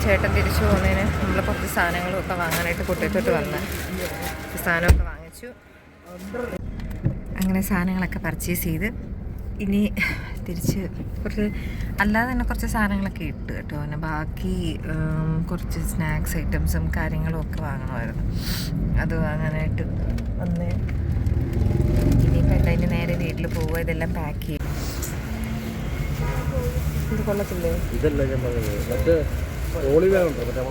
ചേട്ടൻ തിരിച്ചു പോകുന്നതിന് നമ്മൾ കുറച്ച് സാധനങ്ങളും ഒക്കെ വാങ്ങാനായിട്ട് കുട്ടിയത്തോട്ട് വന്ന് സാധനമൊക്കെ വാങ്ങിച്ചു. അങ്ങനെ സാധനങ്ങളൊക്കെ പർച്ചേസ് ചെയ്ത് ഇനി തിരിച്ച് കുറച്ച് അല്ലാതെ തന്നെ കുറച്ച് സാധനങ്ങളൊക്കെ ഇട്ട് കേട്ടോ. പിന്നെ ബാക്കി കുറച്ച് സ്നാക്സ് ഐറ്റംസും കാര്യങ്ങളും ഒക്കെ വാങ്ങണമായിരുന്നു. അത് വാങ്ങാനായിട്ട് വന്ന് ഇനിയിപ്പോൾ അതിൻ്റെ നേരെ വീട്ടിൽ പോവുക. ഇതെല്ലാം പാക്ക് ചെയ്യും. ഇത് കൊള്ളത്തില്ലേ? ഇതല്ല ഞാൻ പറഞ്ഞത്, മറ്റേ ഓളിവുണ്ടോ മറ്റേ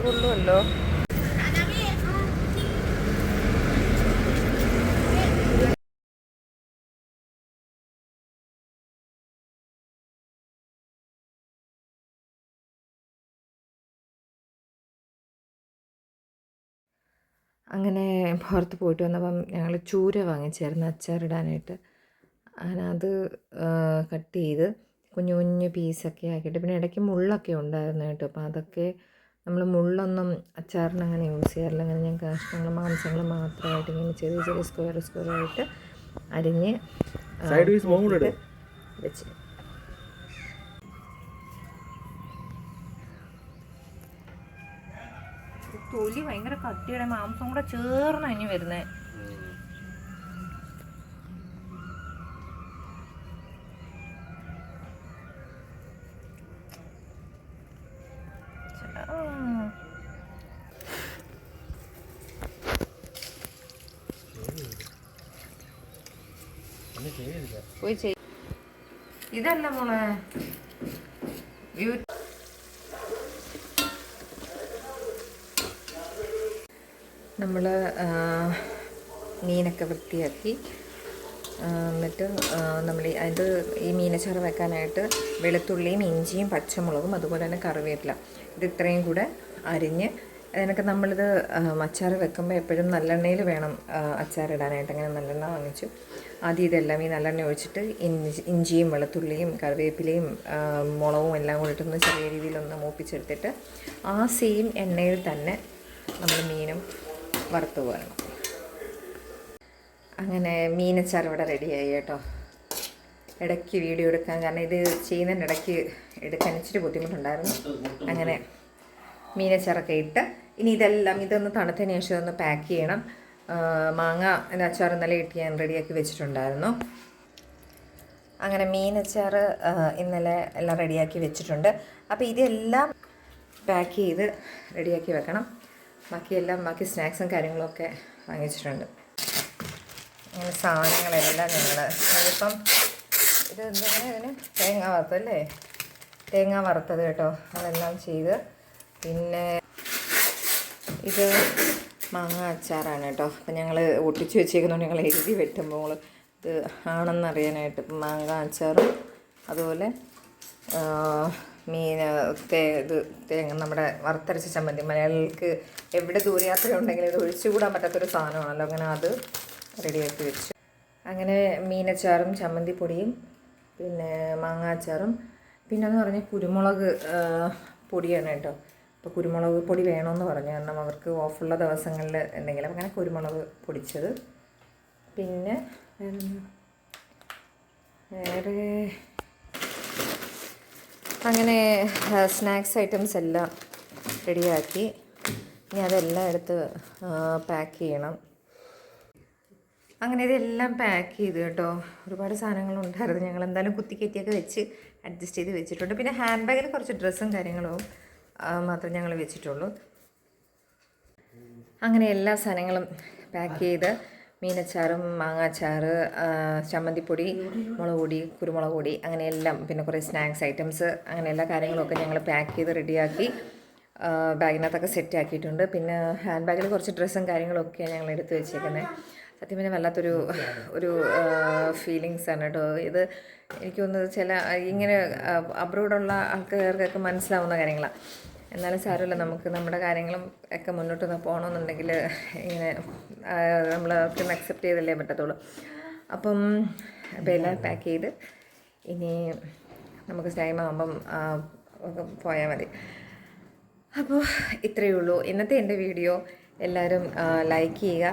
കൊള്ളുമല്ലോ. അങ്ങനെ പുറത്ത് പോയിട്ട് വന്നപ്പം ഞങ്ങൾ ചൂര വാങ്ങിച്ചായിരുന്നു അച്ചാറിടാനായിട്ട്. അങ്ങനെ അത് കട്ട് ചെയ്ത് കുഞ്ഞു കുഞ്ഞു പീസൊക്കെ ആക്കിയിട്ട്, പിന്നെ ഇടയ്ക്ക് മുള്ളൊക്കെ ഉണ്ടായിരുന്നു കേട്ടോ. അപ്പോൾ അതൊക്കെ നമ്മൾ മുള്ളൊന്നും അച്ചാറിന് അങ്ങനെ യൂസ് ചെയ്യാറില്ല. അങ്ങനെ ഞാൻ കഷ്ണങ്ങൾ മാംസങ്ങൾ മാത്രമായിട്ട് ഇങ്ങനെ ചെറിയ ചെറിയ സ്ക്വയറായിട്ട് അരിഞ്ഞ് വെച്ച്. തൊലി ഭയങ്കര കട്ടിയുടെ മാംസം കൂടെ ചേർന്ന് ഇനി വരുന്നേ. ഇതല്ല മോളെ, നമ്മൾ മീനൊക്കെ വൃത്തിയാക്കി എന്നിട്ട് നമ്മൾ അതിൻ്റെ ഈ മീനച്ചാറ് വെക്കാനായിട്ട് വെളുത്തുള്ളിയും ഇഞ്ചിയും പച്ചമുളകും അതുപോലെ തന്നെ കറിവേപ്പില ഇത് ഇത്രയും കൂടെ അരിഞ്ഞ് അതിനൊക്കെ നമ്മളിത് അച്ചാറ് വെക്കുമ്പോൾ എപ്പോഴും നല്ലെണ്ണയിൽ വേണം അച്ചാറിടാനായിട്ട്. അങ്ങനെ നല്ലെണ്ണ വാങ്ങിച്ചു. ആദ്യം ഇതെല്ലാം ഈ നല്ലെണ്ണ ഒഴിച്ചിട്ട് ഇഞ്ചിയും വെളുത്തുള്ളിയും കറിവേപ്പിലയും മുളകും എല്ലാം കൂടിയിട്ടൊന്ന് ചെറിയ രീതിയിലൊന്ന് മൂപ്പിച്ചെടുത്തിട്ട് ആ സെയിം എണ്ണയിൽ തന്നെ നമ്മൾ മീനും വറുത്ത് പോകണം. അങ്ങനെ മീനച്ചാർ ഇവിടെ റെഡിയായി കേട്ടോ. ഇടയ്ക്ക് വീഡിയോ എടുക്കാൻ, കാരണം ഇത് ചെയ്യുന്നതിൻ്റെ ഇടയ്ക്ക് എടുക്കാൻ ഇച്ചിരി ബുദ്ധിമുട്ടുണ്ടായിരുന്നു. അങ്ങനെ മീനച്ചാറൊക്കെ ഇട്ട് ഇനി ഇതൊന്ന് തണുത്തതിന് ശേഷം ഒന്ന് പാക്ക് ചെയ്യണം. മാങ്ങ എൻ്റെ അച്ചാർ ഇന്നലെ ഇട്ട് ഞാൻ റെഡിയാക്കി വെച്ചിട്ടുണ്ടായിരുന്നു. അങ്ങനെ മീനച്ചാർ ഇന്നലെ എല്ലാം റെഡിയാക്കി വെച്ചിട്ടുണ്ട്. അപ്പോൾ ഇതെല്ലാം പാക്ക് ചെയ്ത് റെഡിയാക്കി വെക്കണം. ബാക്കി സ്നാക്സും കാര്യങ്ങളൊക്കെ വാങ്ങിച്ചിട്ടുണ്ട്. അങ്ങനെ സാധനങ്ങളെല്ലാം ഇതിപ്പം ഇത് എന്തെങ്കിലും ഇതിന് തേങ്ങ വറുത്തല്ലേ, തേങ്ങ വറുത്തത് കേട്ടോ. അതെല്ലാം ചെയ്ത്, പിന്നെ ഇത് മാങ്ങ അച്ചാറാണ് കേട്ടോ. അപ്പം ഞങ്ങൾ ഒട്ടിച്ച് വെച്ചേക്കുന്നതുകൊണ്ട് ഞങ്ങൾ എഴുതി വെട്ടുമ്പോൾ ഇത് ആണെന്നറിയാനായിട്ട് മാങ്ങ അച്ചാറും അതുപോലെ തേങ്ങ നമ്മുടെ വറുത്തരച്ച ചമ്മന്തി. മലയാളികൾക്ക് എവിടെ ദൂരയാത്ര ഉണ്ടെങ്കിലും ഇത് ഒഴിച്ചുകൂടാൻ പറ്റാത്തൊരു സാധനമാണല്ലോ. അങ്ങനെ അത് റെഡിയാക്കി വെച്ചു. അങ്ങനെ മീനച്ചാറും ചമ്മന്തിപ്പൊടിയും പിന്നെ മാങ്ങ അച്ചാറും പിന്നെന്ന് പറഞ്ഞാൽ കുരുമുളക് പൊടിയാണ് കേട്ടോ. അപ്പോൾ കുരുമുളക് പൊടി വേണമെന്ന് പറഞ്ഞു, കാരണം അവർക്ക് ഓഫുള്ള ദിവസങ്ങളിൽ എന്തെങ്കിലും. അങ്ങനെ കുരുമുളക് പൊടിച്ചത്. പിന്നെ വേറെ അങ്ങനെ സ്നാക്സ് ഐറ്റംസ് എല്ലാം റെഡിയാക്കി. ഇനി അതെല്ലാം എടുത്ത് പാക്ക് ചെയ്യണം. അങ്ങനെ ഇതെല്ലാം പാക്ക് ചെയ്ത് കേട്ടോ. ഒരുപാട് സാധനങ്ങളുണ്ടായിരുന്നു. ഞങ്ങൾ എന്തായാലും കുത്തിക്കയറ്റിയൊക്കെ വെച്ച് അഡ്ജസ്റ്റ് ചെയ്ത് വെച്ചിട്ടുണ്ട്. പിന്നെ ഹാൻഡ് ബാഗിൽ കുറച്ച് ഡ്രസ്സും കാര്യങ്ങളും മാത്രമേ ഞങ്ങൾ വെച്ചിട്ടുള്ളൂ. അങ്ങനെ എല്ലാ സാധനങ്ങളും പാക്ക് ചെയ്ത് മീനച്ചാറും മാങ്ങാച്ചാറ്, ചമ്മന്തിപ്പൊടി, മുളക് പൊടി, കുരുമുളക് പൊടി, അങ്ങനെ എല്ലാം, പിന്നെ കുറേ സ്നാക്സ് ഐറ്റംസ്, അങ്ങനെ എല്ലാ കാര്യങ്ങളൊക്കെ ഞങ്ങൾ പാക്ക് ചെയ്ത് റെഡിയാക്കി ബാഗിനകത്തൊക്കെ സെറ്റ് ആക്കിയിട്ടുണ്ട്. പിന്നെ ഹാൻഡ് ബാഗിൽ കുറച്ച് ഡ്രസ്സും കാര്യങ്ങളൊക്കെയാണ് ഞങ്ങൾ എടുത്ത് വെച്ചേക്കുന്നത്. സത്യം പറഞ്ഞാൽ വല്ലാത്തൊരു ഫീലിങ്സാണ് കേട്ടോ ഇത്. എനിക്ക് തോന്നുന്നത് ചില ഇങ്ങനെ അബ്രോഡുള്ള ആൾക്കാർക്കൊക്കെ മനസ്സിലാവുന്ന കാര്യങ്ങളാണ്. എന്നാലും സാരമില്ല, നമുക്ക് നമ്മുടെ കാര്യങ്ങളും ഒക്കെ മുന്നോട്ട് പോകണമെന്നുണ്ടെങ്കിൽ ഇങ്ങനെ നമ്മളൊക്കെ അക്സെപ്റ്റ് ചെയ്തല്ലേ പറ്റത്തുള്ളൂ. അപ്പം എല്ലാം പാക്ക് ചെയ്ത് ഇനി നമുക്ക് ടൈം ആകുമ്പം പോയാൽ മതി. അപ്പോൾ ഇത്രയേ ഉള്ളൂ ഇന്നത്തെ എൻ്റെ വീഡിയോ. എല്ലാവരും ലൈക്ക് ചെയ്യുക,